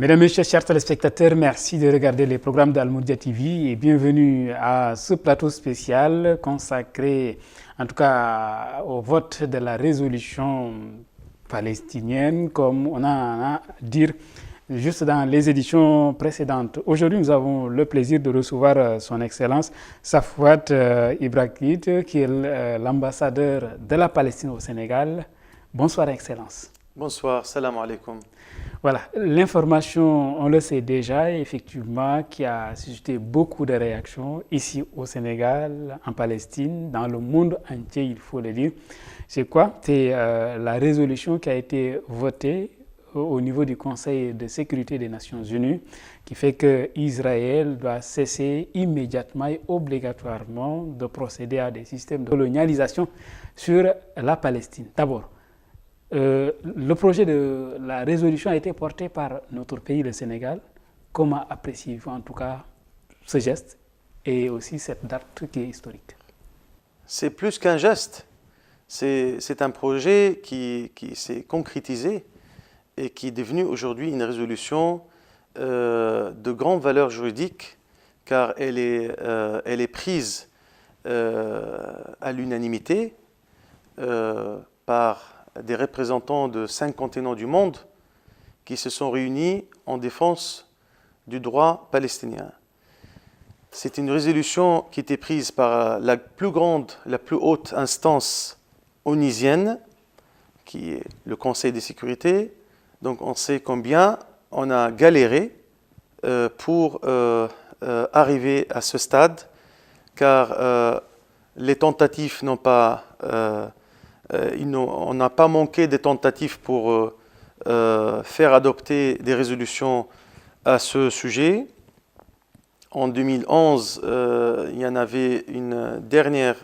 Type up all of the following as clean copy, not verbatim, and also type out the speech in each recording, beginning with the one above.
Mesdames, Messieurs, chers téléspectateurs, merci de regarder les programmes d'Al-Mourdia TV et bienvenue à ce plateau spécial consacré en tout cas au vote de la résolution palestinienne, comme on a à dire juste dans les éditions précédentes. Aujourd'hui, nous avons le plaisir de recevoir son Excellence Safwat Ibrahim, qui est l'ambassadeur de la Palestine au Sénégal. Bonsoir, Excellence. Bonsoir, salam alaikum. Voilà, l'information, on le sait déjà, effectivement, qui a suscité beaucoup de réactions ici au Sénégal, en Palestine, dans le monde entier, il faut le dire. C'est quoi? C'est la résolution qui a été votée au niveau du Conseil de sécurité des Nations Unies, qui fait qu'Israël doit cesser immédiatement et obligatoirement de procéder à des systèmes de colonialisation sur la Palestine. D'abord, le projet de la résolution a été porté par notre pays, le Sénégal. Comment appréciez-vous en tout cas ce geste et aussi cette date qui est historique? C'est plus qu'un geste. C'est un projet qui s'est concrétisé et qui est devenu aujourd'hui une résolution de grande valeur juridique car elle est prise à l'unanimité par des représentants de 5 continents du monde qui se sont réunis en défense du droit palestinien. C'est une résolution qui était prise par la plus haute instance onusienne, qui est le Conseil de sécurité. Donc on sait combien on a galéré pour arriver à ce stade, car les tentatives n'ont pas... on n'a pas manqué des tentatives pour faire adopter des résolutions à ce sujet. En 2011, il y en avait une dernière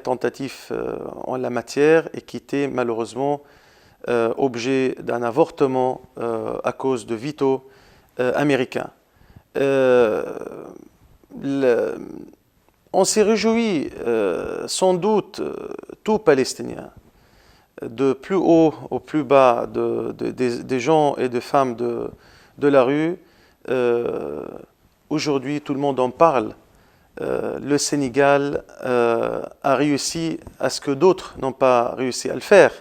tentative en la matière et qui était malheureusement objet d'un avortement à cause de veto américain. On s'est réjoui, sans doute, tout Palestinien, de plus haut au plus bas, des gens et des femmes de la rue. Aujourd'hui, tout le monde en parle. Le Sénégal a réussi à ce que d'autres n'ont pas réussi à le faire.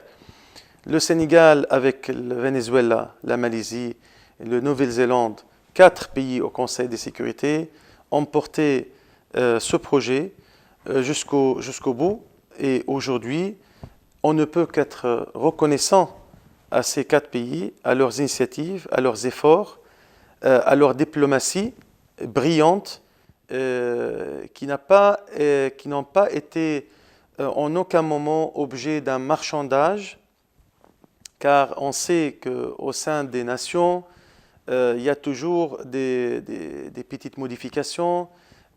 Le Sénégal, avec le Venezuela, la Malaisie et la Nouvelle-Zélande, 4 pays au Conseil de sécurité, ont porté ce projet jusqu'au bout. Et aujourd'hui, on ne peut qu'être reconnaissant à ces 4 pays, à leurs initiatives, à leurs efforts, à leur diplomatie brillante, qui n'ont pas été en aucun moment objet d'un marchandage, car on sait qu'au sein des nations, il y a toujours des petites modifications,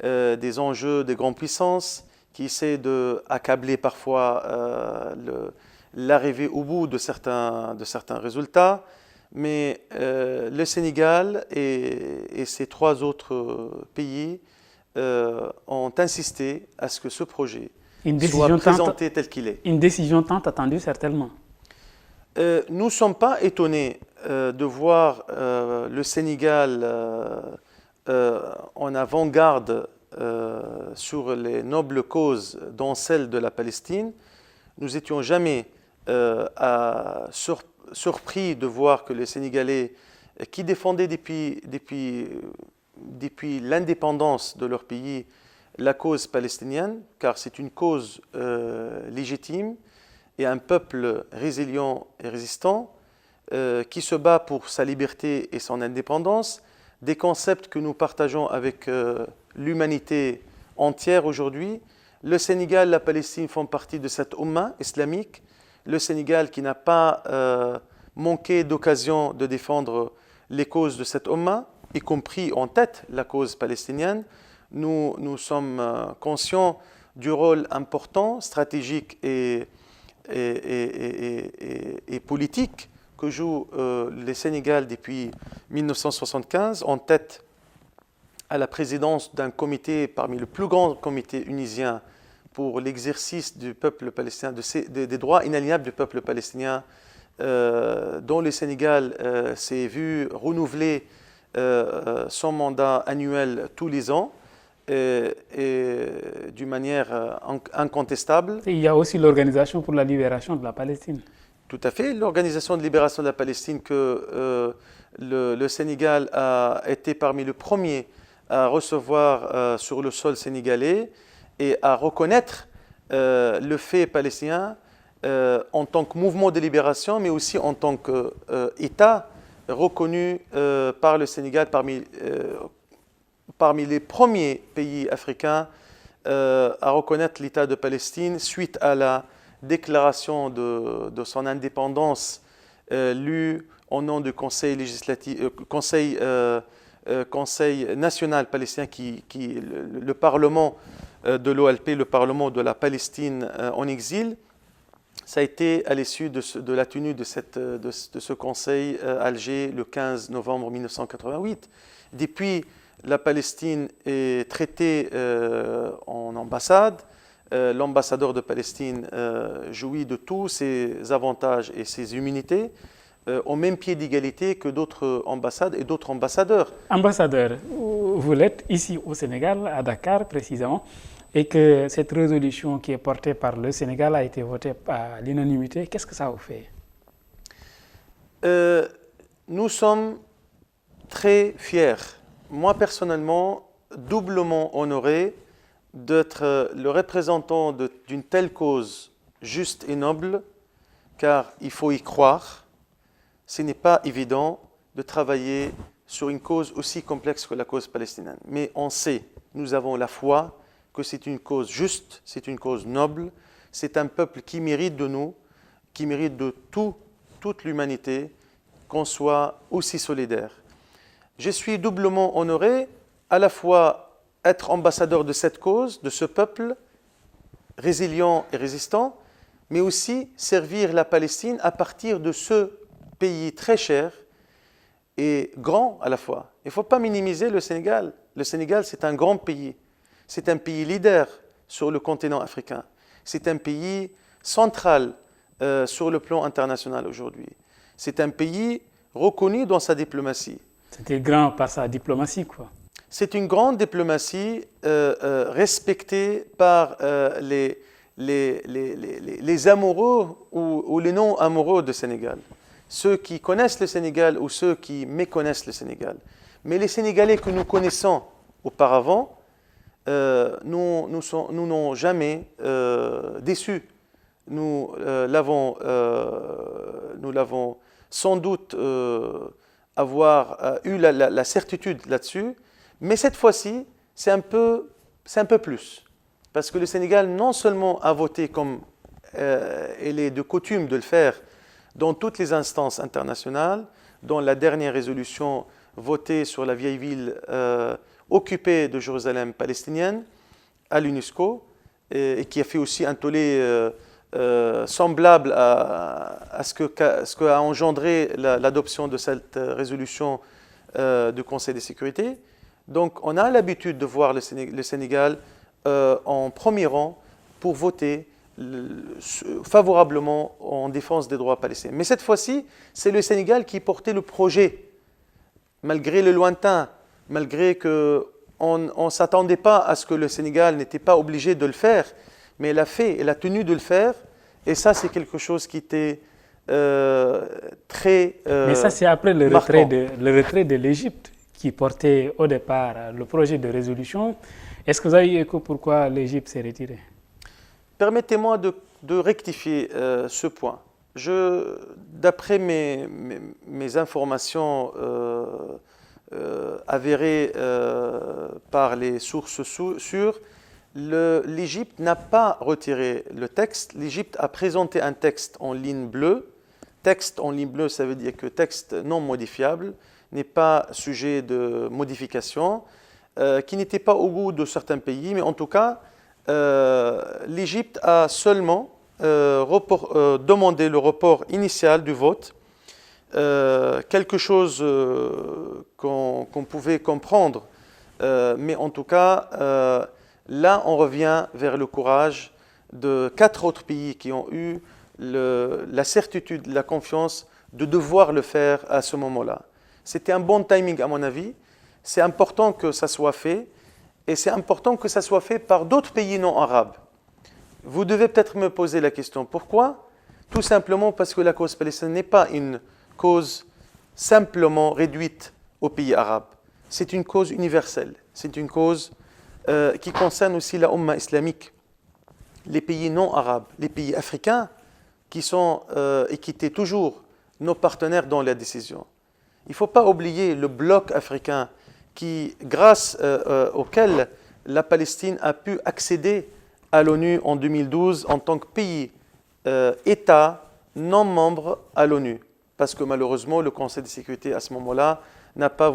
des enjeux des grandes puissances qui essaient d'accabler parfois l'arrivée au bout de certains résultats. Mais le Sénégal et ces 3 autres pays ont insisté à ce que ce projet soit présenté tel qu'il est. Une décision tant attendue certainement. Nous ne sommes pas étonnés de voir le Sénégal en avant-garde sur les nobles causes, dont celle de la Palestine. Nous n'étions jamais surpris de voir que les Sénégalais, qui défendaient depuis l'indépendance de leur pays la cause palestinienne, car c'est une cause légitime, et un peuple résilient et résistant qui se bat pour sa liberté et son indépendance, des concepts que nous partageons avec l'humanité entière aujourd'hui. Le Sénégal, la Palestine font partie de cette Oumma islamique. Le Sénégal qui n'a pas manqué d'occasion de défendre les causes de cette Oumma, y compris en tête la cause palestinienne. Nous sommes conscients du rôle important, stratégique et politique que joue le Sénégal depuis 1975, en tête à la présidence d'un comité parmi les plus grands comités unisiens pour l'exercice du peuple palestinien, des droits inaliénables du peuple palestinien dont le Sénégal s'est vu renouveler son mandat annuel tous les ans et d'une manière incontestable. Et il y a aussi l'Organisation pour la libération de la Palestine. Tout à fait. L'Organisation de libération de la Palestine, que le Sénégal a été parmi les premiers à recevoir sur le sol sénégalais et à reconnaître le fait palestinien en tant que mouvement de libération, mais aussi en tant qu'État reconnu par le Sénégal parmi les premiers pays africains à reconnaître l'État de Palestine suite à la déclaration de son indépendance lue au nom du Conseil national palestinien, le Parlement de l'OLP, le Parlement de la Palestine en exil. Ça a été à l'issue de la tenue de ce conseil à Alger le 15 novembre 1988. Depuis, la Palestine est traitée en ambassade. L'ambassadeur de Palestine jouit de tous ses avantages et ses immunités au même pied d'égalité que d'autres ambassades et d'autres ambassadeurs. Ambassadeur, vous l'êtes ici au Sénégal, à Dakar précisément, et que cette résolution qui est portée par le Sénégal a été votée à l'unanimité. Qu'est-ce que ça vous fait? Nous sommes très fiers. Moi, personnellement, doublement honoré d'être le représentant d'une telle cause juste et noble, car il faut y croire. Ce n'est pas évident de travailler sur une cause aussi complexe que la cause palestinienne. Mais on sait, nous avons la foi que c'est une cause juste, c'est une cause noble, c'est un peuple qui mérite de nous, qui mérite de toute l'humanité, qu'on soit aussi solidaire. Je suis doublement honoré, à la fois être ambassadeur de cette cause, de ce peuple résilient et résistant, mais aussi servir la Palestine à partir de ce pays très cher et grand à la fois. Il ne faut pas minimiser le Sénégal. Le Sénégal, c'est un grand pays. C'est un pays leader sur le continent africain. C'est un pays central sur le plan international aujourd'hui. C'est un pays reconnu dans sa diplomatie. C'était grand par sa diplomatie, quoi. C'est une grande diplomatie respectée par les amoureux ou les non-amoureux du Sénégal. Ceux qui connaissent le Sénégal ou ceux qui méconnaissent le Sénégal. Mais les Sénégalais que nous connaissons auparavant, nous n'ont jamais déçus. Nous l'avons sans doute avoir eu la certitude là-dessus. Mais cette fois-ci, c'est un peu plus. Parce que le Sénégal non seulement a voté comme il est de coutume de le faire dans toutes les instances internationales, dans la dernière résolution votée sur la vieille ville occupée de Jérusalem palestinienne à l'UNESCO, et qui a fait aussi un tollé semblable à ce qu'a engendré l'adoption de cette résolution du Conseil de sécurité. Donc on a l'habitude de voir le Sénégal en premier rang pour voter favorablement en défense des droits palestiniens. Mais cette fois-ci, c'est le Sénégal qui portait le projet, malgré le lointain, malgré qu'on ne s'attendait pas à ce que le Sénégal n'était pas obligé de le faire, mais elle a fait, elle a tenu de le faire, et ça c'est quelque chose qui était très Mais ça c'est après le retrait de l'Égypte qui portait au départ le projet de résolution. Est-ce que vous avez eu écho pourquoi l'Égypte s'est retirée? Permettez-moi de rectifier ce point. D'après mes informations avérées par les sources sûres, l'Égypte n'a pas retiré le texte. L'Égypte a présenté un texte en ligne bleue. Texte en ligne bleue, ça veut dire que texte non modifiable, n'est pas sujet de modification, qui n'était pas au goût de certains pays, mais en tout cas, l'Égypte a seulement demandé le report initial du vote, quelque chose qu'on pouvait comprendre, mais en tout cas, là on revient vers le courage de 4 autres pays qui ont eu la certitude, la confiance de devoir le faire à ce moment-là. C'était un bon timing à mon avis. C'est important que ça soit fait et c'est important que ça soit fait par d'autres pays non arabes. Vous devez peut-être me poser la question, pourquoi? Tout simplement parce que la cause palestinienne n'est pas une cause simplement réduite aux pays arabes. C'est une cause universelle. C'est une cause qui concerne aussi la Ummah islamique. Les pays non arabes, les pays africains qui sont et qui étaient toujours nos partenaires dans la décision. Il ne faut pas oublier le bloc africain grâce auquel la Palestine a pu accéder à l'ONU en 2012 en tant que pays État non membre à l'ONU. Parce que malheureusement, le Conseil de sécurité à ce moment-là n'a pas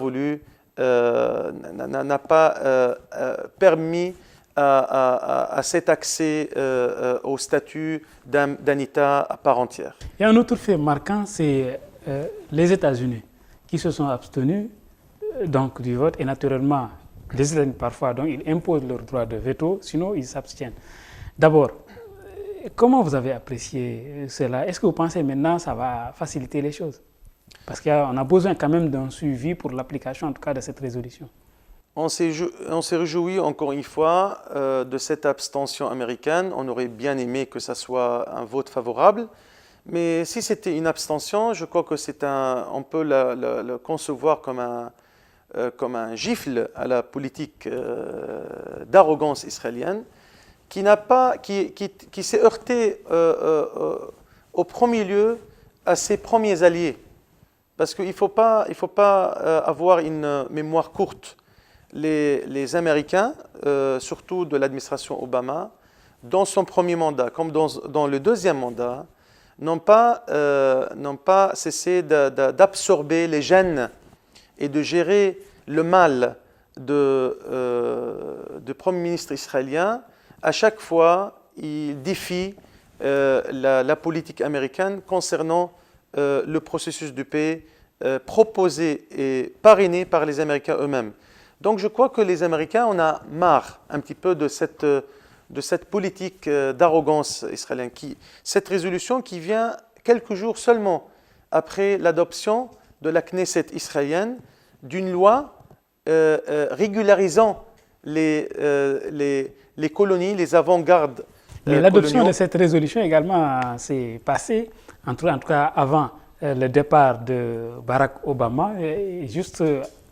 permis à cet accès au statut d'un État à part entière. Il y a un autre fait marquant, c'est les États-Unis qui se sont abstenus donc, du vote et naturellement, les États-Unis parfois donc, ils imposent leur droit de veto, sinon ils s'abstiennent. D'abord, comment vous avez apprécié cela? Est-ce que vous pensez maintenant que ça va faciliter les choses? Parce qu'on a besoin quand même d'un suivi pour l'application en tout cas de cette résolution. On s'est réjoui encore une fois de cette abstention américaine. On aurait bien aimé que ça soit un vote favorable. Mais si c'était une abstention, je crois que on peut le concevoir comme un gifle à la politique d'arrogance israélienne qui s'est heurté au premier lieu à ses premiers alliés. Parce qu'il ne faut pas avoir une mémoire courte. Les Américains, surtout de l'administration Obama, dans son premier mandat, comme dans le deuxième mandat, n'ont pas cessé d'absorber les gènes et de gérer le mal de Premier ministre israélien. À chaque fois, ils défient la politique américaine concernant le processus de paix proposé et parrainé par les Américains eux-mêmes. Donc je crois que les Américains, on a marre un petit peu de cette politique d'arrogance israélienne. Cette résolution qui vient quelques jours seulement après l'adoption de la Knesset israélienne d'une loi régularisant les colonies, les avant-gardes. Mais l'adoption de cette résolution également s'est passée, en tout cas avant le départ de Barack Obama, et juste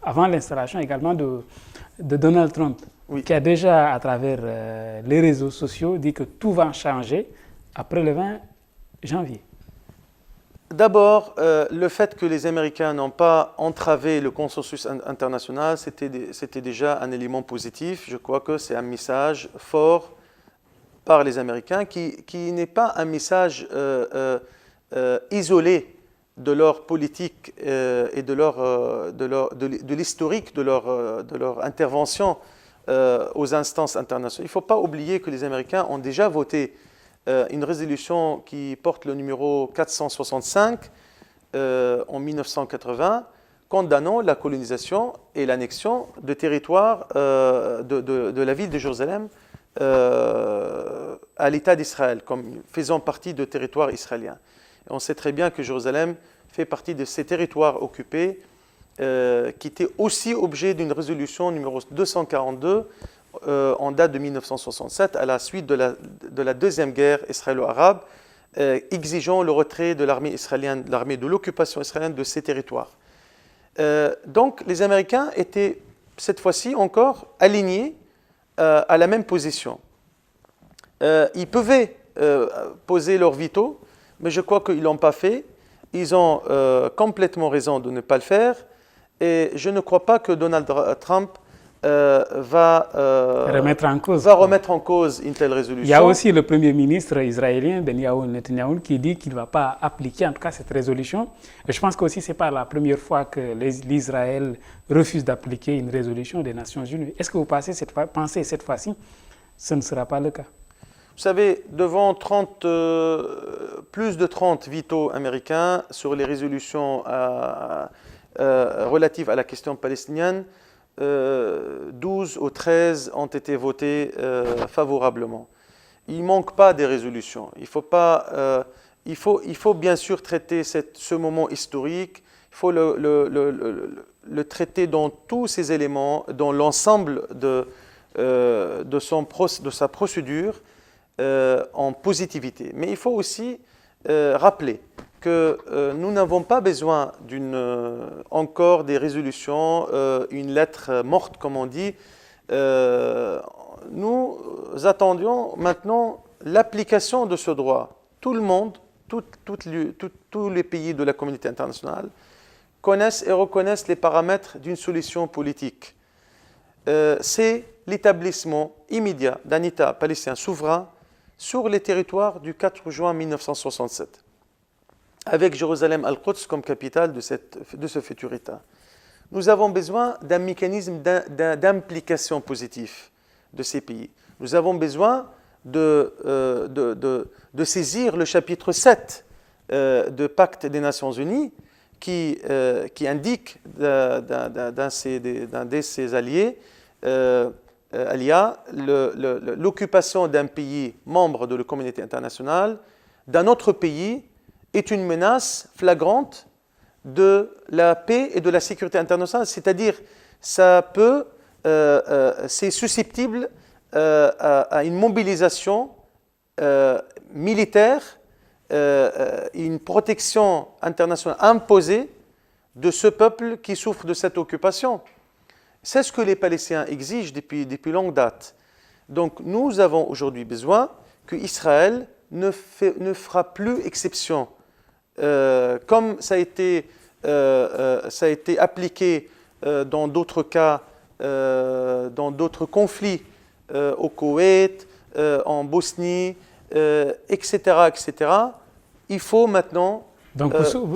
avant l'installation également de Donald Trump, oui, qui a déjà, à travers les réseaux sociaux, dit que tout va changer après le 20 janvier. D'abord, le fait que les Américains n'ont pas entravé le consensus international, c'était déjà un élément positif. Je crois que c'est un message fort par les Américains qui n'est pas un message isolé de leur politique et de l'historique de leur intervention aux instances internationales. Il ne faut pas oublier que les Américains ont déjà voté une résolution qui porte le numéro 465 en 1980, condamnant la colonisation et l'annexion de territoires de la ville de Jérusalem à l'État d'Israël, comme faisant partie de territoires israéliens. Et on sait très bien que Jérusalem fait partie de ces territoires occupés qui étaient aussi objet d'une résolution numéro 242 en date de 1967 à la suite de la deuxième guerre israélo-arabe, exigeant le retrait de l'armée israélienne, l'armée de l'occupation israélienne de ces territoires. Donc les Américains étaient cette fois-ci encore alignés à la même position. Ils pouvaient poser leur veto, mais je crois qu'ils ne l'ont pas fait. Ils ont complètement raison de ne pas le faire. Et je ne crois pas que Donald Trump va remettre en cause une telle résolution. Il y a aussi le Premier ministre israélien, Benyamin Netanyahu, qui dit qu'il ne va pas appliquer en tout cas cette résolution. Et je pense qu'aussi ce n'est pas la première fois que l'Israël refuse d'appliquer une résolution des Nations Unies. Est-ce que vous pensez cette fois-ci, ce ne sera pas le cas? Vous savez, devant plus de 30 vétos américains sur les résolutions relatives à la question palestinienne, 12 ou 13 ont été votés favorablement. Il ne manque pas des résolutions. Il ne faut pas il faut bien sûr traiter ce moment historique, il faut le traiter dans tous ses éléments, dans l'ensemble de sa procédure en positivité. Mais il faut aussi rappeler que nous n'avons pas besoin encore des résolutions, une lettre morte comme on dit. Nous attendions maintenant l'application de ce droit. Tout le monde, tous les pays de la communauté internationale connaissent et reconnaissent les paramètres d'une solution politique. C'est l'établissement immédiat d'un État palestinien souverain sur les territoires du 4 juin 1967, avec Jérusalem al-Quds comme capitale de ce futur État. Nous avons besoin d'un mécanisme d'implication positive de ces pays. Nous avons besoin de saisir le chapitre 7 du Pacte des Nations Unies qui indique d'un de ses alliés, l'occupation d'un pays membre de la communauté internationale d'un autre pays est une menace flagrante de la paix et de la sécurité internationale, c'est-à-dire c'est susceptible à une mobilisation militaire, une protection internationale imposée de ce peuple qui souffre de cette occupation. C'est ce que les Palestiniens exigent depuis longue date. Donc nous avons aujourd'hui besoin qu'Israël ne fera plus exception. Comme ça a été appliqué dans d'autres cas, dans d'autres conflits au Koweït, en Bosnie, etc. Il faut maintenant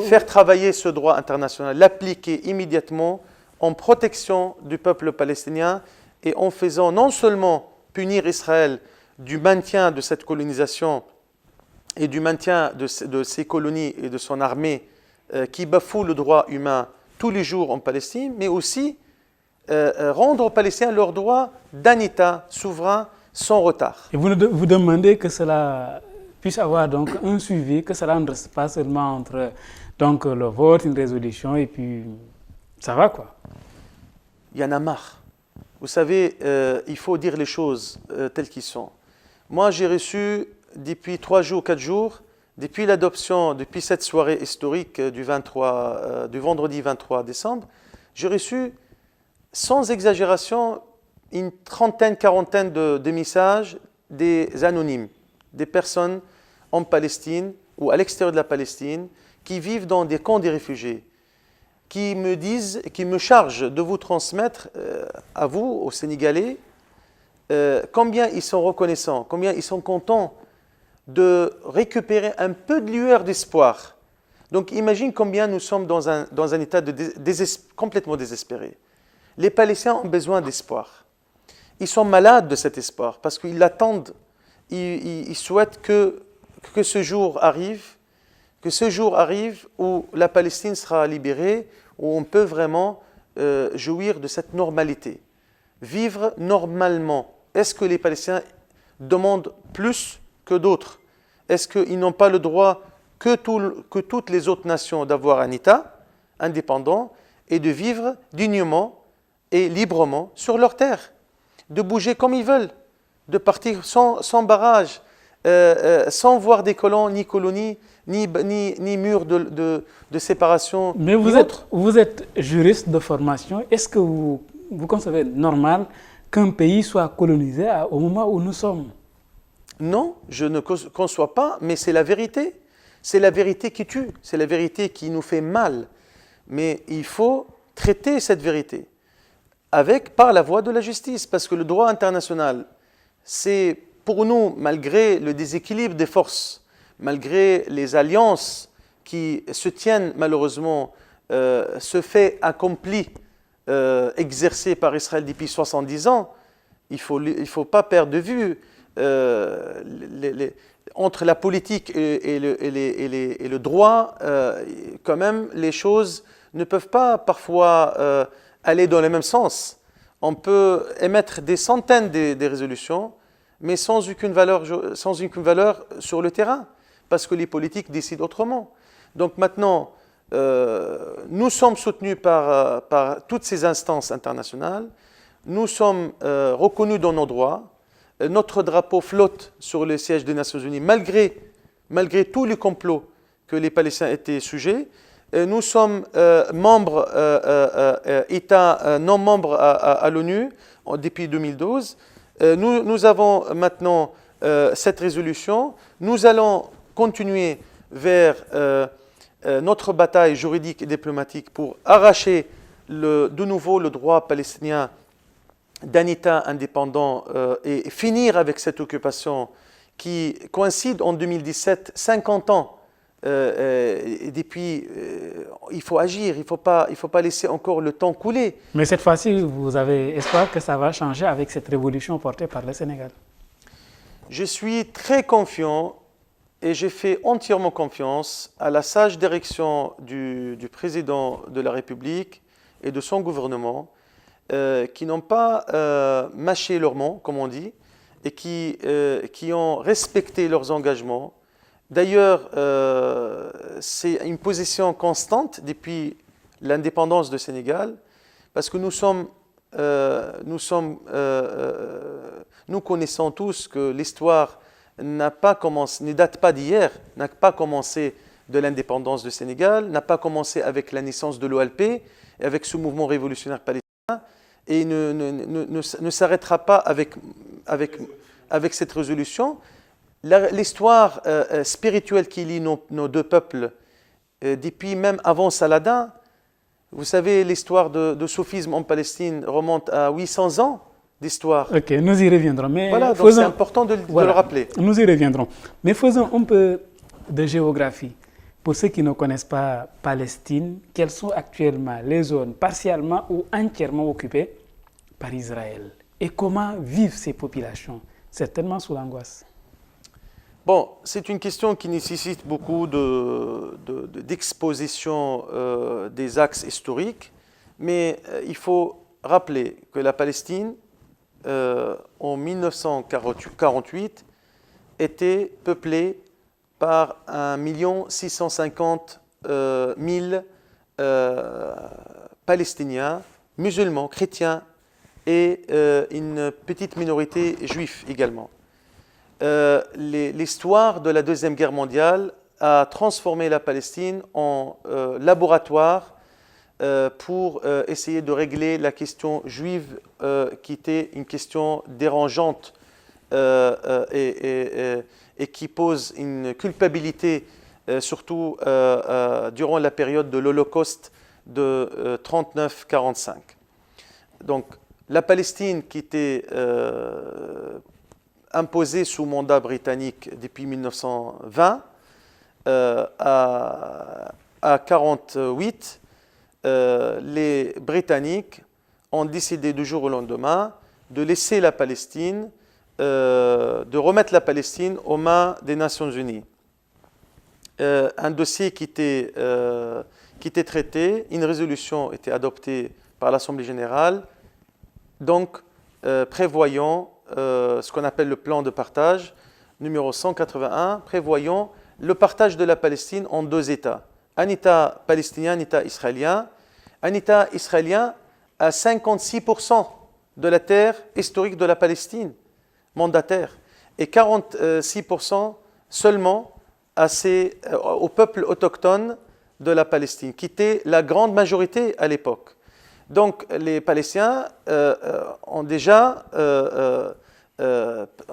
faire travailler ce droit international, l'appliquer immédiatement en protection du peuple palestinien et en faisant non seulement punir Israël du maintien de cette colonisation et du maintien de ses colonies et de son armée qui bafouent le droit humain tous les jours en Palestine, mais aussi rendre aux Palestiniens leur droit d'un État souverain sans retard. Et vous demandez que cela puisse avoir donc un suivi, que cela ne reste pas seulement entre donc, le vote, une résolution, et puis ça va quoi. Il y en a marre. Vous savez, il faut dire les choses telles qu'elles sont. Moi, j'ai reçu depuis 3 jours, 4 jours, depuis l'adoption, depuis cette soirée historique du vendredi 23 décembre, j'ai reçu, sans exagération, une trentaine, quarantaine de messages des anonymes, des personnes en Palestine ou à l'extérieur de la Palestine qui vivent dans des camps des réfugiés, qui me disent, qui me chargent de vous transmettre à vous, aux Sénégalais, combien ils sont reconnaissants, combien ils sont contents de récupérer un peu de lueur d'espoir. Donc imagine combien nous sommes dans un état complètement désespéré. Les Palestiniens ont besoin d'espoir. Ils sont malades de cet espoir parce qu'ils l'attendent, ils souhaitent que ce jour arrive, où la Palestine sera libérée, où on peut vraiment jouir de cette normalité, vivre normalement. Est-ce que les Palestiniens demandent plus que d'autres? Est-ce qu'ils n'ont pas le droit que toutes les autres nations d'avoir un État indépendant et de vivre dignement et librement sur leur terre, de bouger comme ils veulent, de partir sans barrage, sans voir des colons, ni colonies, ni murs de séparation. Mais vous êtes juriste de formation. Est-ce que vous concevez normal qu'un pays soit colonisé au moment où nous sommes? Non, je ne conçois pas, mais c'est la vérité. C'est la vérité qui tue, c'est la vérité qui nous fait mal. Mais il faut traiter cette vérité par la voie de la justice, parce que le droit international, c'est pour nous, malgré le déséquilibre des forces, malgré les alliances qui se tiennent malheureusement, ce fait accompli, exercé par Israël depuis 70 ans, il faut pas perdre de vue entre la politique et le droit, quand même, les choses ne peuvent pas parfois aller dans le même sens. On peut émettre des centaines de résolutions, mais sans aucune valeur sur le terrain. parce que les politiques décident autrement. Donc maintenant, nous sommes soutenus par toutes ces instances internationales, nous sommes reconnus dans nos droits, notre drapeau flotte sur le siège des Nations Unies malgré tous les complots que les Palestiniens étaient sujets. Nous sommes membres, États non membres à l'ONU depuis 2012. Nous avons maintenant cette résolution. Nous allons continuer vers notre bataille juridique et diplomatique pour arracher de nouveau le droit palestinien d'un État indépendant et finir avec cette occupation qui coïncide en 2017, 50 ans. Et depuis, il faut agir, il ne faut pas laisser encore le temps couler. Mais cette fois-ci, vous avez espoir que ça va changer avec cette révolution portée par le Sénégal? Je suis très confiant et j'ai fait entièrement confiance à la sage direction du président de la République et de son gouvernement qui n'ont pas mâché leurs mots, comme on dit, et qui ont respecté leurs engagements. D'ailleurs, c'est une position constante depuis l'indépendance du Sénégal, parce que nous connaissons tous que l'histoire ne date pas d'hier, n'a pas commencé de l'indépendance du Sénégal, n'a pas commencé avec la naissance de l'OLP, et avec ce mouvement révolutionnaire palestinien, et ne s'arrêtera pas avec cette résolution. L'histoire spirituelle qui lie nos deux peuples, depuis même avant Saladin, vous savez, l'histoire de soufisme en Palestine remonte à 800 ans d'histoire. Ok, nous y reviendrons. Mais voilà, donc c'est important de le rappeler. Nous y reviendrons. Mais faisons un peu de géographie. Pour ceux qui ne connaissent pas Palestine, quelles sont actuellement les zones partiellement ou entièrement occupées par Israël? Et comment vivent ces populations? Certainement sous l'angoisse. Bon, c'est une question qui nécessite beaucoup d'exposition des axes historiques, mais il faut rappeler que la Palestine, en 1948, était peuplée par 1 650 000 Palestiniens, musulmans, chrétiens et une petite minorité juive également. L'histoire de la Deuxième Guerre mondiale a transformé la Palestine en laboratoire pour essayer de régler la question juive qui était une question dérangeante et qui pose une culpabilité, surtout durant la période de l'Holocauste de 1939-1945. Donc la Palestine qui était imposée sous mandat britannique depuis 1920 à 1948, les Britanniques ont décidé du jour au lendemain de laisser la Palestine, de remettre la Palestine aux mains des Nations Unies. Un dossier qui était traité, une résolution était adoptée par l'Assemblée générale, donc prévoyant ce qu'on appelle le plan de partage, numéro 181, prévoyant le partage de la Palestine en deux États. Un État palestinien, un État israélien. Un État israélien à 56% de la terre historique de la Palestine, mandataire, et 46% seulement au peuple autochtone de la Palestine, qui était la grande majorité à l'époque. Donc les Palestiniens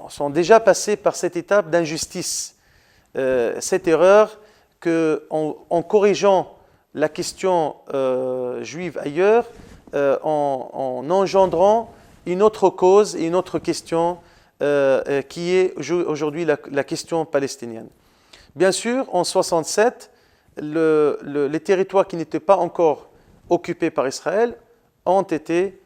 sont déjà passés par cette étape d'injustice, cette erreur qu'en corrigeant la question juive ailleurs, en engendrant une autre cause et une autre question qui est aujourd'hui la question palestinienne. Bien sûr, en 1967, les territoires qui n'étaient pas encore occupés par Israël ont été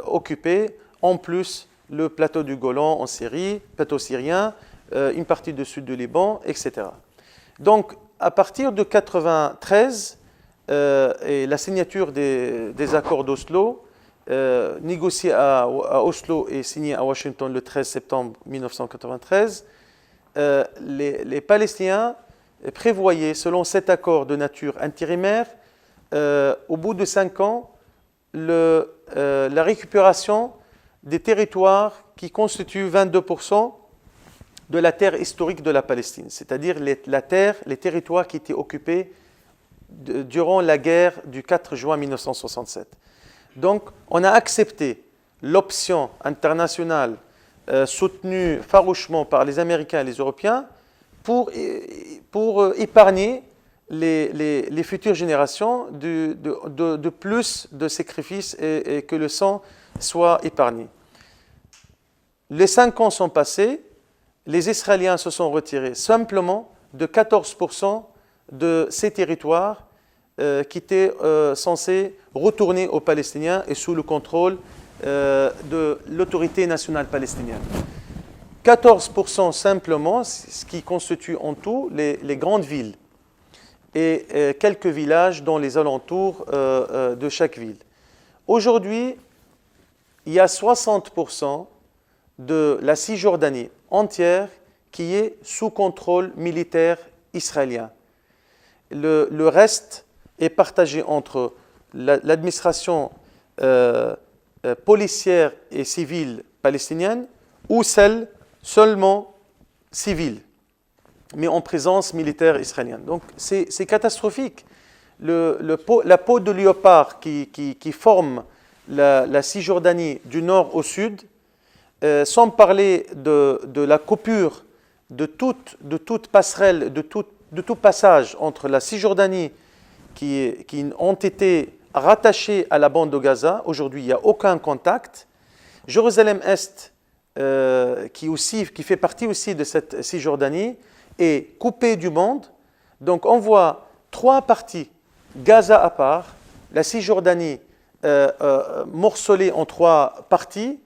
occupés, en plus le plateau du Golan en Syrie, plateau syrien, une partie du sud du Liban, etc. Donc, à partir de 1993 et la signature des accords d'Oslo, négociés à Oslo et signés à Washington le 13 septembre 1993, les Palestiniens prévoyaient, selon cet accord de nature intérimaire, au bout de 5 ans, la récupération des territoires qui constituent 22% de la terre historique de la Palestine, c'est-à-dire les territoires qui étaient occupés durant la guerre du 4 juin 1967. Donc, on a accepté l'option internationale soutenue farouchement par les Américains et les Européens pour épargner les futures générations de plus de sacrifices et que le sang soit épargné. Les 5 ans sont passés, les Israéliens se sont retirés simplement de 14% de ces territoires qui étaient censés retourner aux Palestiniens et sous le contrôle de l'autorité nationale palestinienne. 14% simplement, ce qui constitue en tout les grandes villes et quelques villages dans les alentours de chaque ville. Aujourd'hui, il y a 60% de la Cisjordanie entière qui est sous contrôle militaire israélien. Le reste est partagé entre l'administration policière et civile palestinienne ou celle seulement civile, mais en présence militaire israélienne. Donc c'est catastrophique. La peau de léopard qui forme la Cisjordanie du nord au sud, sans parler de la coupure de toute passerelle, de tout passage entre la Cisjordanie qui ont été rattachés à la bande de Gaza. Aujourd'hui, il n'y a aucun contact. Jérusalem-Est, qui fait partie aussi de cette Cisjordanie, est coupée du monde. Donc on voit 3 parties, Gaza à part, la Cisjordanie morcelée en 3 parties,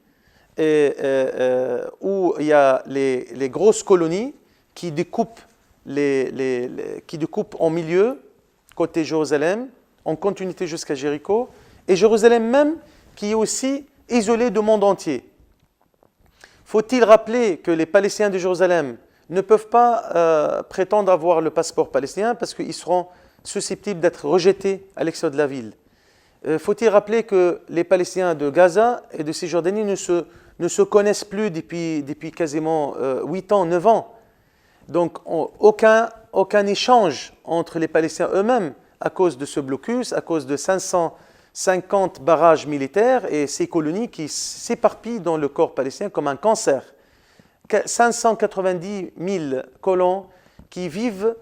où il y a les grosses colonies qui découpent en milieu, côté Jérusalem, en continuité jusqu'à Jéricho, et Jérusalem même qui est aussi isolée du monde entier. Faut-il rappeler que les Palestiniens de Jérusalem ne peuvent pas prétendre avoir le passeport palestinien parce qu'ils seront susceptibles d'être rejetés à l'extérieur de la ville. Faut-il rappeler que les Palestiniens de Gaza et de Cisjordanie ne se connaissent plus depuis quasiment 8 ans, 9 ans. Donc aucun échange entre les Palestiniens eux-mêmes à cause de ce blocus, à cause de 550 barrages militaires et ces colonies qui s'éparpillent dans le corps palestinien comme un cancer. 590 000 colons qui vivent,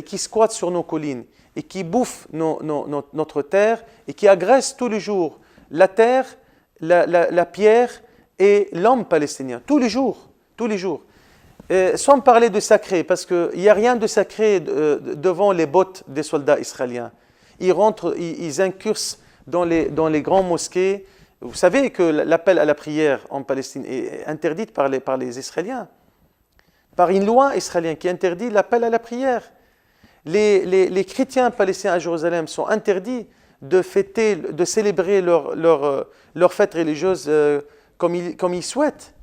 qui squattent sur nos collines et qui bouffent notre terre et qui agressent tous les jours la terre, la pierre et l'homme palestinien, tous les jours. Sans parler de sacré, parce qu'il n'y a rien de sacré devant les bottes des soldats israéliens. Ils rentrent, ils incursent dans les grands mosquées. Vous savez que l'appel à la prière en Palestine est interdit par les Israéliens, par une loi israélienne qui interdit l'appel à la prière. Les chrétiens palestiniens à Jérusalem sont interdits de fêter, de célébrer leur fête religieuse comme ils souhaitent.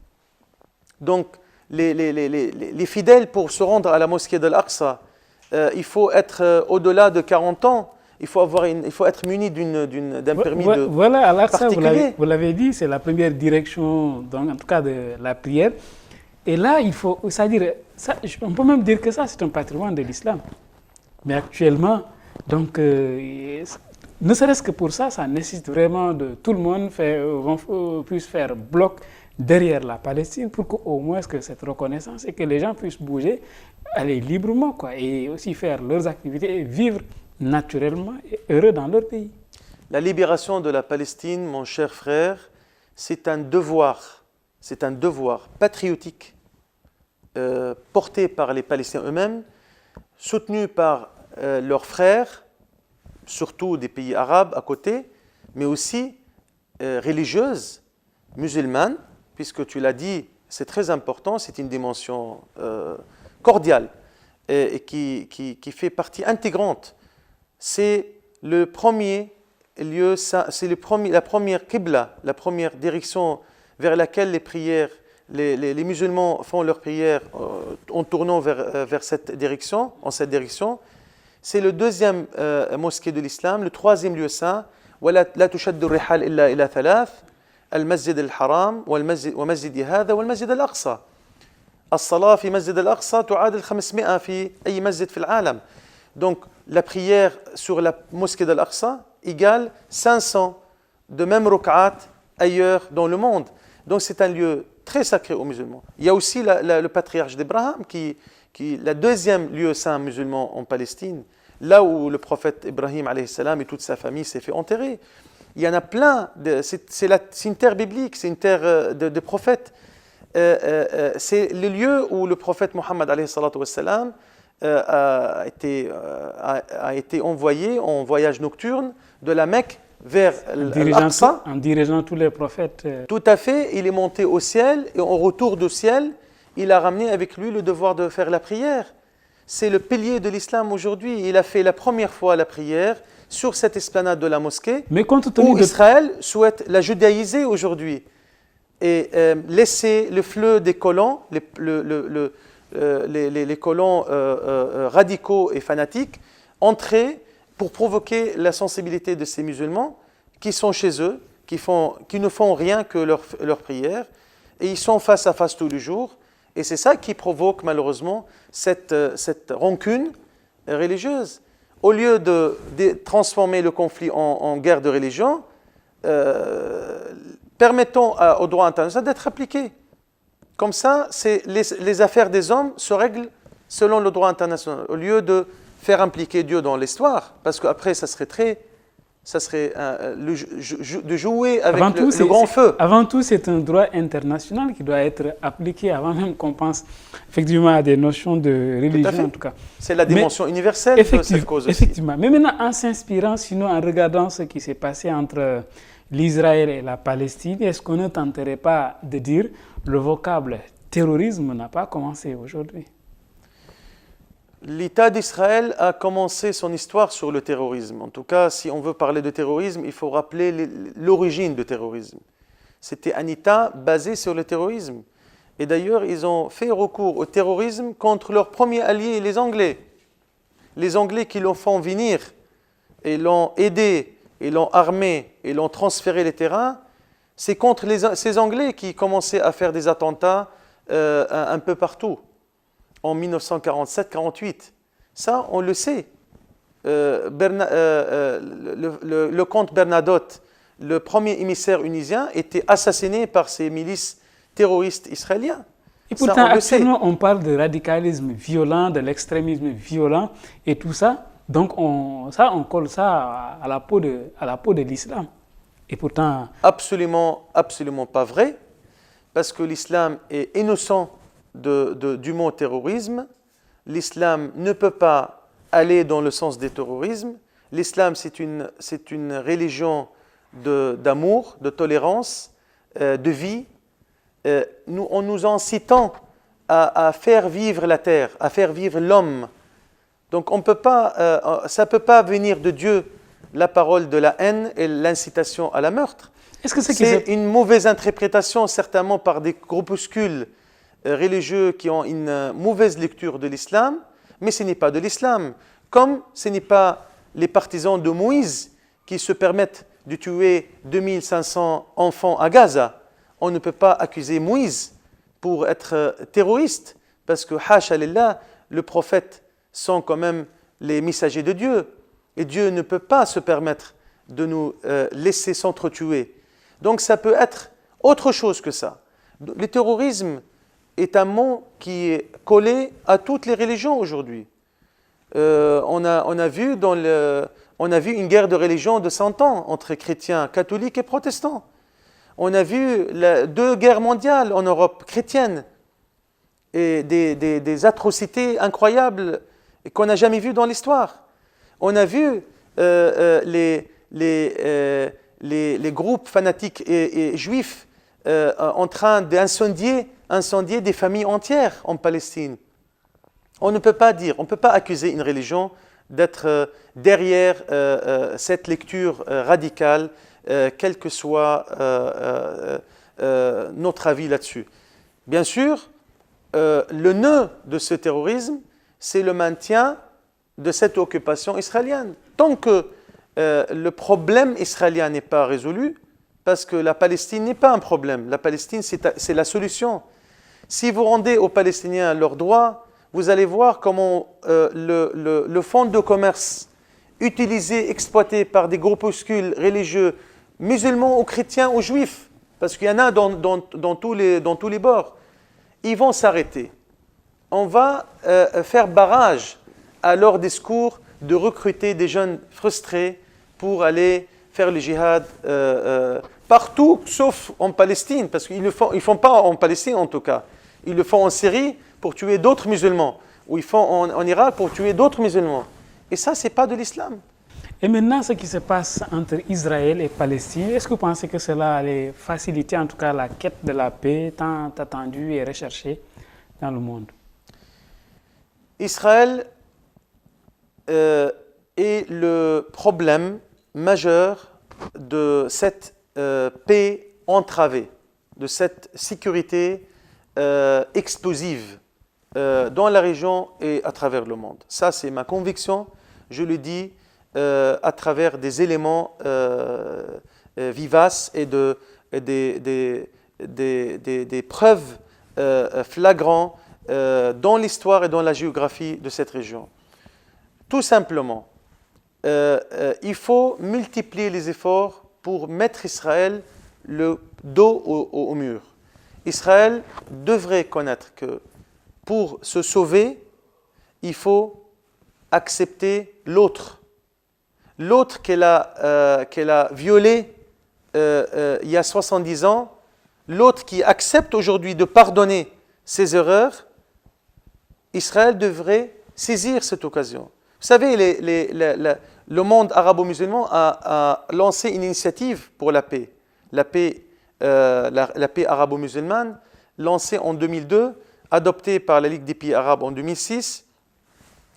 Donc, les fidèles, pour se rendre à la mosquée de l'Aqsa, il faut être au-delà de 40 ans. Il faut être muni d'un permis de voilà, à l'Aqsa, particulier. vous l'avez dit, c'est la première direction, donc, en tout cas de la prière. Et là, on peut même dire que ça, c'est un patrimoine de l'islam. Mais actuellement, donc, ne serait-ce que pour ça, ça nécessite vraiment de tout le monde puisse faire bloc derrière la Palestine pour qu'au moins que cette reconnaissance et que les gens puissent bouger, aller librement, et aussi faire leurs activités et vivre naturellement et heureux dans leur pays. La libération de la Palestine, mon cher frère, c'est un devoir patriotique porté par les Palestiniens eux-mêmes, soutenu par leurs frères, surtout des pays arabes à côté, mais aussi religieuses, musulmanes, puisque tu l'as dit, c'est très important, c'est une dimension cordiale et qui fait partie intégrante. C'est le premier lieu, c'est la première qibla, la première direction vers laquelle les prières les musulmans font leur prière en tournant vers cette direction, en cette direction. C'est le deuxième mosquée de l'islam, le troisième lieu saint. ولا تشد الرحال إلا إلى ثلاث المسجد الحرام ومسجد هذا والمسجد الأقصى. الصلاة في مسجد الأقصى تعادل 500 في أي مسجد في العالم. Donc la prière sur la mosquée de l'Aqsa égale 500 de même ruk'at ailleurs dans le monde. Donc c'est un lieu très sacré aux musulmans. Il y a aussi le patriarche d'Abraham qui le deuxième lieu saint musulman en Palestine, là où le prophète Ibrahim alayhi salam et toute sa famille s'est fait enterrer. Il y en a plein, c'est une terre biblique, c'est une terre de prophètes. C'est le lieu où le prophète Mohammed alayhi salatu wassalam a été envoyé en voyage nocturne de la Mecque vers l'Aqsa. En dirigeant tous les prophètes. Tout à fait, il est monté au ciel et en retour du ciel, il a ramené avec lui le devoir de faire la prière. C'est le pilier de l'islam aujourd'hui. Il a fait la première fois la prière sur cette esplanade de la mosquée où Israël souhaite la judaïser aujourd'hui et laisser le fleu des colons, les colons radicaux et fanatiques entrer pour provoquer la sensibilité de ces musulmans qui sont chez eux, qui ne font rien que leur prière, et ils sont face à face tous les jours. Et c'est ça qui provoque malheureusement cette rancune religieuse. Au lieu de transformer le conflit en guerre de religion, permettons au droit international d'être appliqué. Comme ça, les affaires des hommes se règlent selon le droit international, au lieu de faire impliquer Dieu dans l'histoire, parce qu'après, ça serait de jouer avec le grand feu. Avant tout, c'est un droit international qui doit être appliqué avant même qu'on pense effectivement à des notions de religion, en tout cas. C'est la dimension universelle de cette cause aussi. Effectivement. Mais maintenant, en s'inspirant, sinon en regardant ce qui s'est passé entre l'Israël et la Palestine, est-ce qu'on ne tenterait pas de dire le vocable terrorisme n'a pas commencé aujourd'hui? L'État d'Israël a commencé son histoire sur le terrorisme. En tout cas, si on veut parler de terrorisme, il faut rappeler l'origine du terrorisme. C'était un État basé sur le terrorisme. Et d'ailleurs, ils ont fait recours au terrorisme contre leurs premiers alliés, les Anglais. Les Anglais qui l'ont fait venir et l'ont aidé, et l'ont armé, et l'ont transféré les terrains. C'est contre ces Anglais qui commençaient à faire des attentats un peu partout. En 1947-48. Ça, on le sait. Le comte Bernadotte, le premier émissaire unusien, était assassiné par ces milices terroristes israéliens. Et pourtant, actuellement, on parle de radicalisme violent, de l'extrémisme violent et tout ça. Donc, on colle ça à la peau de l'islam. Et pourtant... Absolument pas vrai, parce que l'islam est innocent du mot terrorisme. L'islam ne peut pas aller dans le sens du terrorisme. L'islam, c'est une religion d'amour, de tolérance, de vie. En nous incitant à faire vivre la terre, à faire vivre l'homme. Donc ça ne peut pas venir de Dieu, la parole de la haine et l'incitation à la meurtre. C'est une mauvaise interprétation, certainement par des groupuscules religieux qui ont une mauvaise lecture de l'islam, mais ce n'est pas de l'islam. Comme ce n'est pas les partisans de Moïse qui se permettent de tuer 2500 enfants à Gaza. On ne peut pas accuser Moïse pour être terroriste, parce que, hasha lillah, le prophète sont quand même les messagers de Dieu. Et Dieu ne peut pas se permettre de nous laisser s'entretuer. Donc ça peut être autre chose que ça. Le terrorisme est un mot qui est collé à toutes les religions aujourd'hui. On a vu une guerre de religion de 100 ans entre chrétiens, catholiques et protestants. On a vu 2 guerres mondiales en Europe chrétienne et des atrocités incroyables qu'on n'a jamais vues dans l'histoire. On a vu les groupes fanatiques et juifs en train d'incendier des familles entières en Palestine. On ne peut pas accuser une religion d'être derrière cette lecture radicale, quel que soit notre avis là-dessus. Bien sûr, le nœud de ce terrorisme, c'est le maintien de cette occupation israélienne. Tant que le problème israélien n'est pas résolu, parce que la Palestine n'est pas un problème, la Palestine c'est la solution. Si vous rendez aux Palestiniens leurs droits, vous allez voir comment le fonds de commerce utilisé, exploité par des groupuscules religieux, musulmans ou chrétiens ou juifs, parce qu'il y en a dans tous les bords, ils vont s'arrêter. On va faire barrage à leur discours de recruter des jeunes frustrés pour aller faire le djihad partout, sauf en Palestine, parce qu'ils ne font pas en Palestine en tout cas. Ils le font en Syrie pour tuer d'autres musulmans, ou ils font en Irak pour tuer d'autres musulmans. Et ça, ce n'est pas de l'islam. Et maintenant, ce qui se passe entre Israël et Palestine, est-ce que vous pensez que cela allait faciliter en tout cas la quête de la paix tant attendue et recherchée dans le monde? Israël est le problème majeur de cette paix entravée, de cette sécurité explosive dans la région et à travers le monde. Ça, c'est ma conviction. Je le dis à travers des éléments vivaces et des preuves flagrantes dans l'histoire et dans la géographie de cette région. Tout simplement, il faut multiplier les efforts pour mettre Israël le dos au mur. Israël devrait connaître que pour se sauver, il faut accepter l'autre. L'autre qu'elle a violé il y a 70 ans, l'autre qui accepte aujourd'hui de pardonner ses erreurs, Israël devrait saisir cette occasion. Vous savez, le monde arabo-musulman a lancé une initiative pour la paix. La paix arabo-musulmane, lancée en 2002, adoptée par la Ligue des pays arabes en 2006,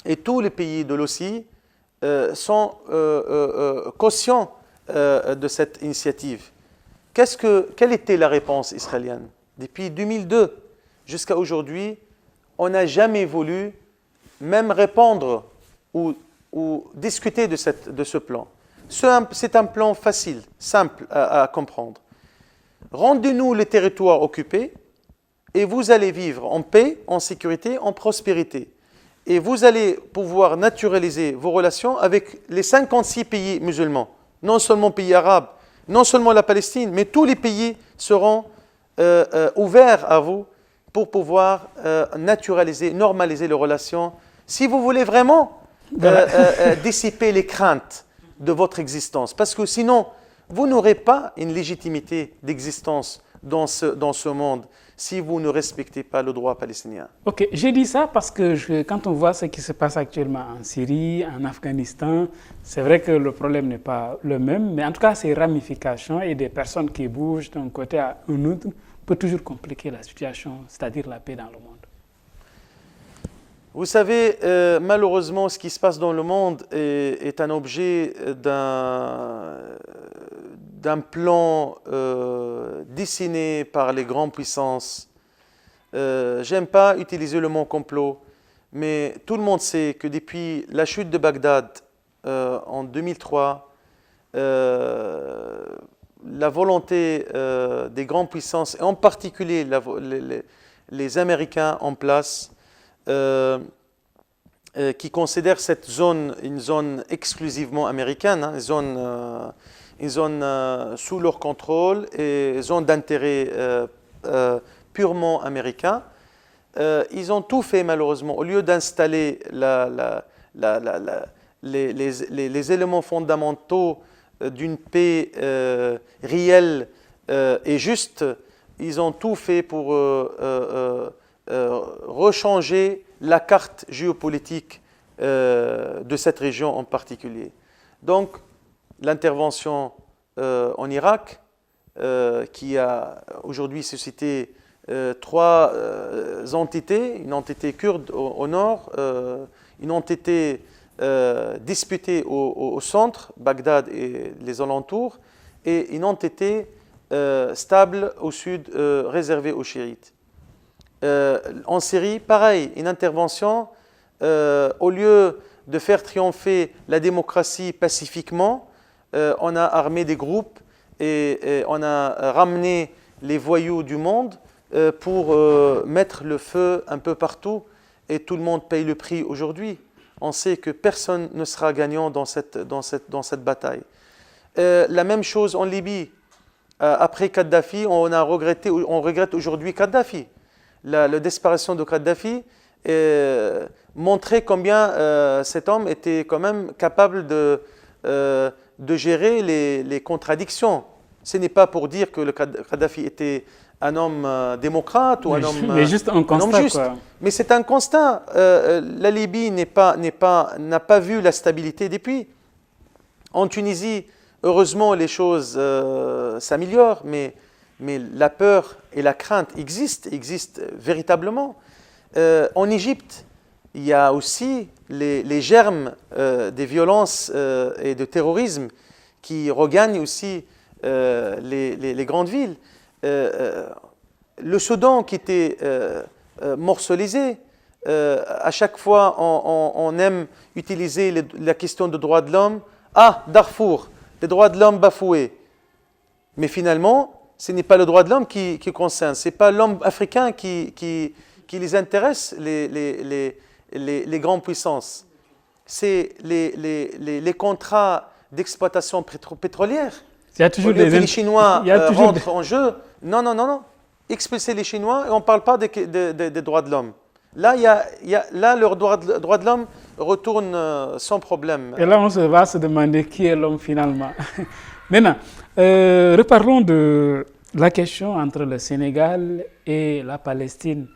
et tous les pays de l'OCI sont conscients de cette initiative. Quelle était la réponse israélienne? Depuis 2002 jusqu'à aujourd'hui, on n'a jamais voulu même répondre ou discuter de ce plan. C'est un plan facile, simple à comprendre. Rendez-nous les territoires occupés et vous allez vivre en paix, en sécurité, en prospérité. Et vous allez pouvoir naturaliser vos relations avec les 56 pays musulmans, non seulement pays arabes, non seulement la Palestine, mais tous les pays seront ouverts à vous pour pouvoir naturaliser, normaliser les relations. Si vous voulez vraiment dissiper les craintes de votre existence, parce que sinon, vous n'aurez pas une légitimité d'existence dans ce monde si vous ne respectez pas le droit palestinien. Ok, j'ai dit ça parce que quand on voit ce qui se passe actuellement en Syrie, en Afghanistan, c'est vrai que le problème n'est pas le même, mais en tout cas, ces ramifications et des personnes qui bougent d'un côté à un autre peut toujours compliquer la situation, c'est-à-dire la paix dans le monde. Vous savez, malheureusement, ce qui se passe dans le monde est un objet d'un plan dessiné par les grandes puissances. J'aime pas utiliser le mot complot, mais tout le monde sait que depuis la chute de Bagdad en 2003, la volonté des grandes puissances, et en particulier les Américains en place, qui considèrent cette zone une zone exclusivement américaine, une zone sous leur contrôle et une zone d'intérêt purement américain. Ils ont tout fait malheureusement. Au lieu d'installer les éléments fondamentaux d'une paix réelle et juste, ils ont tout fait pour rechanger la carte géopolitique de cette région en particulier. Donc, l'intervention en Irak, qui a aujourd'hui suscité trois entités, une entité kurde au nord, une entité disputée au centre, Bagdad et les alentours, et une entité stable au sud, réservée aux chiites. En Syrie, pareil, une intervention, au lieu de faire triompher la démocratie pacifiquement, on a armé des groupes et on a ramené les voyous du monde pour mettre le feu un peu partout et tout le monde paye le prix aujourd'hui. On sait que personne ne sera gagnant dans cette bataille. La même chose en Libye. Après Kadhafi, on regrette aujourd'hui Kadhafi. La disparition de Kadhafi montrait combien cet homme était quand même capable de gérer les contradictions. Ce n'est pas pour dire que le Kadhafi était un homme démocrate ou un homme, mais juste un constat, juste. Quoi. Mais c'est un constat. La Libye n'a pas vu la stabilité depuis. En Tunisie, heureusement, les choses s'améliorent, mais la peur et la crainte existent véritablement. En Égypte, il y a aussi les germes des violences et de terrorisme qui regagnent aussi les grandes villes. Le Soudan qui était morcelisé, à chaque fois on aime utiliser la question de droits de l'homme. Ah, Darfour, les droits de l'homme bafoués. Mais finalement, ce n'est pas le droit de l'homme qui concerne, ce n'est pas l'homme africain qui les intéresse, les grandes puissances. C'est les contrats d'exploitation pétrolière. Il y a toujours les Chinois rentrent en jeu. Non. Expulser les Chinois et on ne parle pas des droits de l'homme. Là, leurs droits de l'homme retournent sans problème. Et là, on va se demander qui est l'homme finalement. Maintenant, reparlons de la question entre le Sénégal et la Palestine.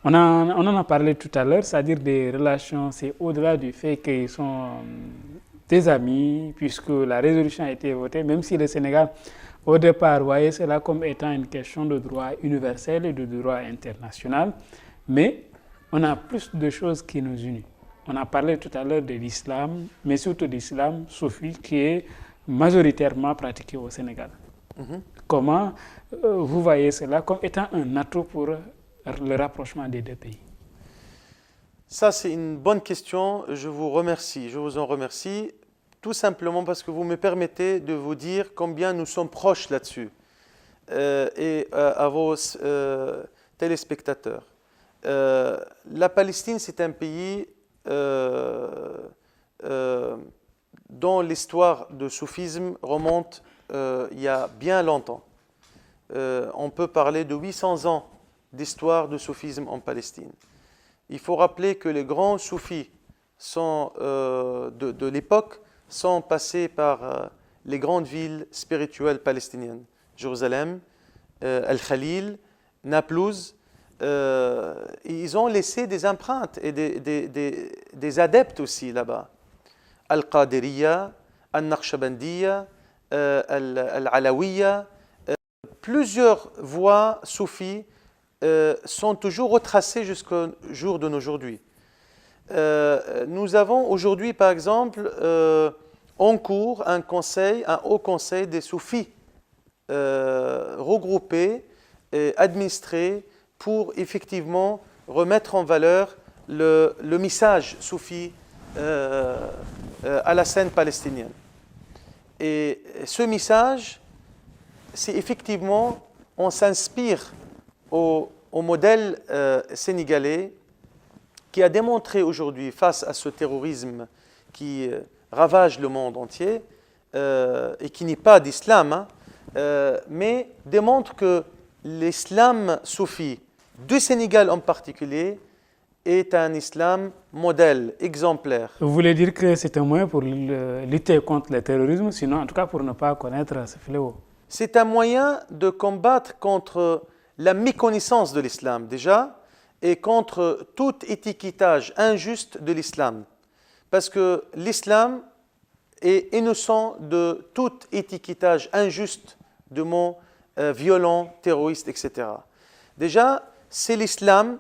On en a parlé tout à l'heure, c'est-à-dire des relations, c'est au-delà du fait qu'ils sont des amis, puisque la résolution a été votée, même si le Sénégal, au départ, voyait cela comme étant une question de droit universel et de droit international. Mais on a plus de choses qui nous unissent. On a parlé tout à l'heure de l'islam, mais surtout de l'islam soufi qui est majoritairement pratiqué au Sénégal. Comment vous voyez cela comme étant un atout pour le rapprochement des deux pays? Ça, c'est une bonne question. Je vous en remercie, tout simplement parce que vous me permettez de vous dire combien nous sommes proches là-dessus et à vos téléspectateurs. La Palestine, c'est un pays dont l'histoire de soufisme remonte il y a bien longtemps. On peut parler de 800 ans d'histoire de soufisme en Palestine. Il faut rappeler que les grands soufis de l'époque sont passés par les grandes villes spirituelles palestiniennes. Jérusalem, Al-Khalil, Naplouse. Ils ont laissé des empreintes et des adeptes aussi là-bas. Al-Qadiriya, Al-Naqshbandiya, Al-Alawiya. Plusieurs voies soufis sont toujours retracées jusqu'au jour d'aujourd'hui. Nous avons aujourd'hui, par exemple, en cours un haut conseil des soufis regroupés et administrés pour effectivement remettre en valeur le message soufi à la scène palestinienne. Et ce message, c'est effectivement, on s'inspire au modèle sénégalais qui a démontré aujourd'hui, face à ce terrorisme qui ravage le monde entier et qui n'est pas d'islam, mais démontre que l'islam soufi du Sénégal en particulier est un islam modèle, exemplaire. Vous voulez dire que c'est un moyen pour lutter contre le terrorisme, sinon en tout cas pour ne pas connaître ce fléau? C'est un moyen de combattre contre la méconnaissance de l'islam déjà et contre tout étiquetage injuste de l'islam. Parce que l'islam est innocent de tout étiquetage injuste de mots violents, terroristes, etc. Déjà, c'est l'islam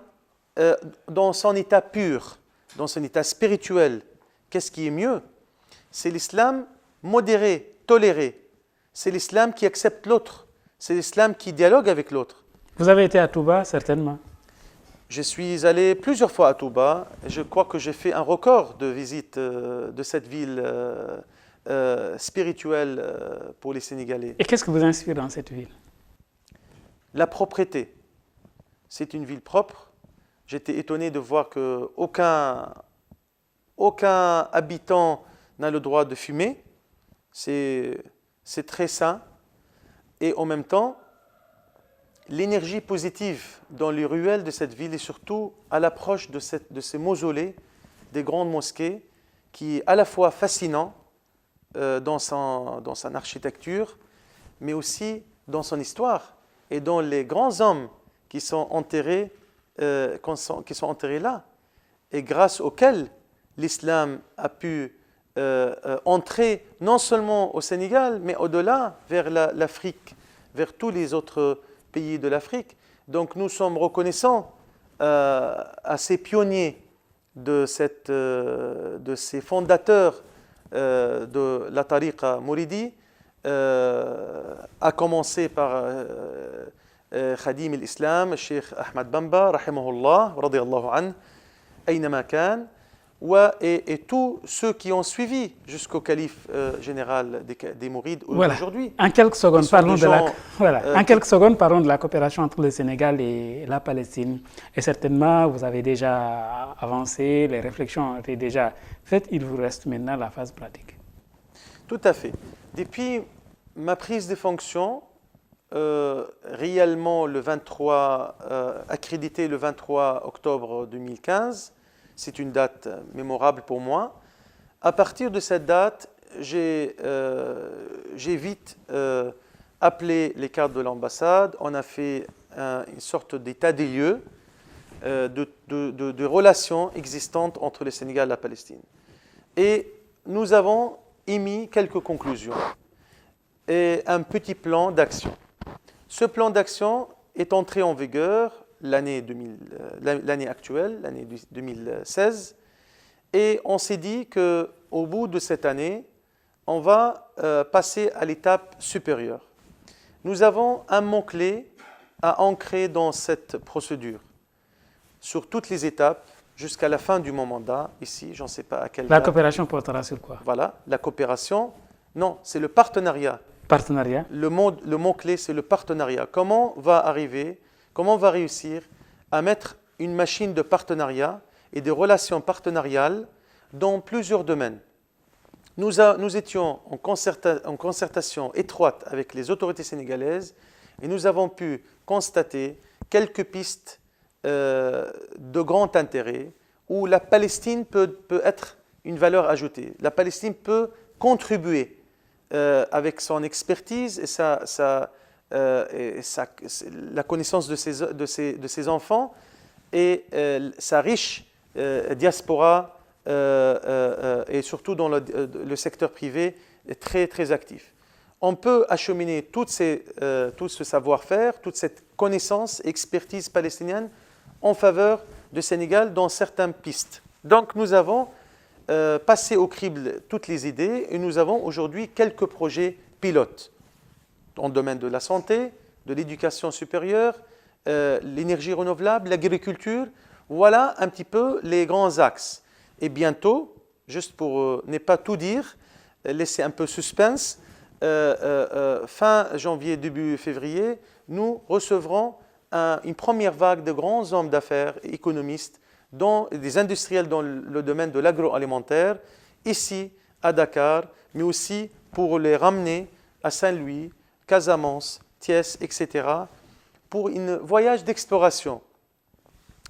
dans son état pur, dans son état spirituel. Qu'est-ce qui est mieux? C'est l'islam modéré, toléré. C'est l'islam qui accepte l'autre. C'est l'islam qui dialogue avec l'autre. Vous avez été à Touba, certainement. Je suis allé plusieurs fois à Touba. Je crois que j'ai fait un record de visite de cette ville spirituelle pour les Sénégalais. Et qu'est-ce qui vous inspire dans cette ville? La propreté. C'est une ville propre. J'étais étonné de voir qu'aucun habitant n'a le droit de fumer. C'est très sain. Et en même temps, l'énergie positive dans les ruelles de cette ville et surtout à l'approche de ces mausolées, des grandes mosquées, qui est à la fois fascinant dans son architecture, mais aussi dans son histoire et dans les grands hommes qui sont enterrés là et grâce auxquels l'islam a pu entrer non seulement au Sénégal, mais au-delà vers l'Afrique, vers tous les autres pays de l'Afrique. Donc nous sommes reconnaissants à ces pionniers de ces fondateurs de la tariqa Mouridi, à commencer par Khadim al-Islam, Cheikh Ahmad Bamba, rahimahullah, radiyallahu anhu, aynama kan, et tous ceux qui ont suivi jusqu'au calife général des Mourides aujourd'hui. En quelques secondes, parlons de la coopération entre le Sénégal et la Palestine. Et certainement, vous avez déjà avancé, les réflexions ont été déjà faites. Il vous reste maintenant la phase pratique. Tout à fait. Depuis ma prise de fonction, réellement accrédité le 23 octobre 2015, c'est une date mémorable pour moi. À partir de cette date, j'ai vite appelé les cadres de l'ambassade. On a fait une sorte d'état des lieux de relations existantes entre le Sénégal et la Palestine. Et nous avons émis quelques conclusions et un petit plan d'action. Ce plan d'action est entré en vigueur l'année actuelle, l'année 2016, et on s'est dit qu'au bout de cette année, on va passer à l'étape supérieure. Nous avons un mot-clé à ancrer dans cette procédure, sur toutes les étapes, jusqu'à la fin de mon mandat, ici, j'en sais pas à quelle date. La coopération portera sur quoi? Voilà, la coopération, non, c'est le partenariat. Partenariat. Le mot-clé, c'est le partenariat. Comment on va réussir à mettre une machine de partenariat et de relations partenariales dans plusieurs domaines. Nous étions en concertation étroite avec les autorités sénégalaises et nous avons pu constater quelques pistes de grand intérêt où la Palestine peut être une valeur ajoutée. La Palestine peut contribuer avec son expertise et la connaissance de ses enfants et sa riche diaspora et surtout dans le secteur privé est très, très actif. On peut acheminer tout ce savoir-faire, toute cette connaissance et expertise palestinienne en faveur du Sénégal dans certaines pistes. Donc nous avons passé au crible toutes les idées et nous avons aujourd'hui quelques projets pilotes dans le domaine de la santé, de l'éducation supérieure, l'énergie renouvelable, l'agriculture. Voilà un petit peu les grands axes. Et bientôt, juste pour ne pas tout dire, laisser un peu suspense, fin janvier, début février, nous recevrons une première vague de grands hommes d'affaires et économistes, des industriels dans le domaine de l'agroalimentaire, ici à Dakar, mais aussi pour les ramener à Saint-Louis, Casamance, Thiès, etc., pour un voyage d'exploration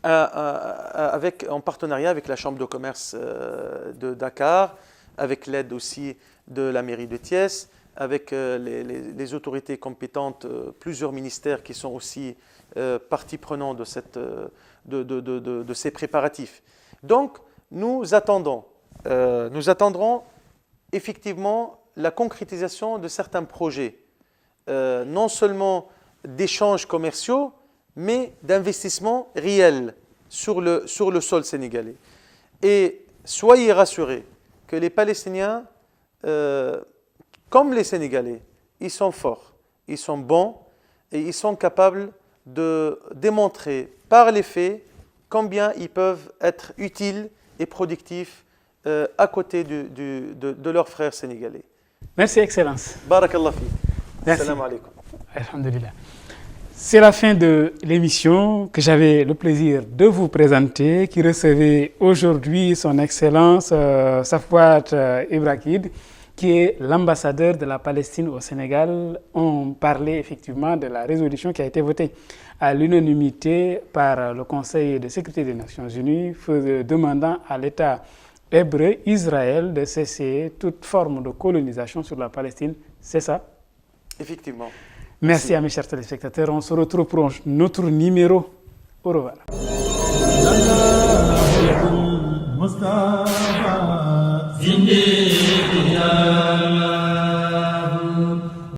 en partenariat avec la Chambre de commerce de Dakar, avec l'aide aussi de la mairie de Thiès, avec les autorités compétentes, plusieurs ministères qui sont aussi partie prenante de ces préparatifs. Donc, nous attendrons effectivement la concrétisation de certains projets, non seulement d'échanges commerciaux, mais d'investissements réels sur le sol sénégalais. Et soyez rassurés que les Palestiniens, comme les Sénégalais, ils sont forts, ils sont bons et ils sont capables de démontrer par les faits combien ils peuvent être utiles et productifs à côté de leurs frères sénégalais. Merci, Excellence. Barakallah fi. Merci. Salam alaikum. Alhamdulillah. C'est la fin de l'émission que j'avais le plaisir de vous présenter, qui recevait aujourd'hui son Excellence Safwat Ibrakid, qui est l'ambassadeur de la Palestine au Sénégal. On parlait effectivement de la résolution qui a été votée à l'unanimité par le Conseil de sécurité des Nations Unies, demandant à l'État hébreu, Israël, de cesser toute forme de colonisation sur la Palestine. C'est ça? Effectivement. Merci à mes chers téléspectateurs. On se retrouve pour notre numéro. Au revoir. Zindi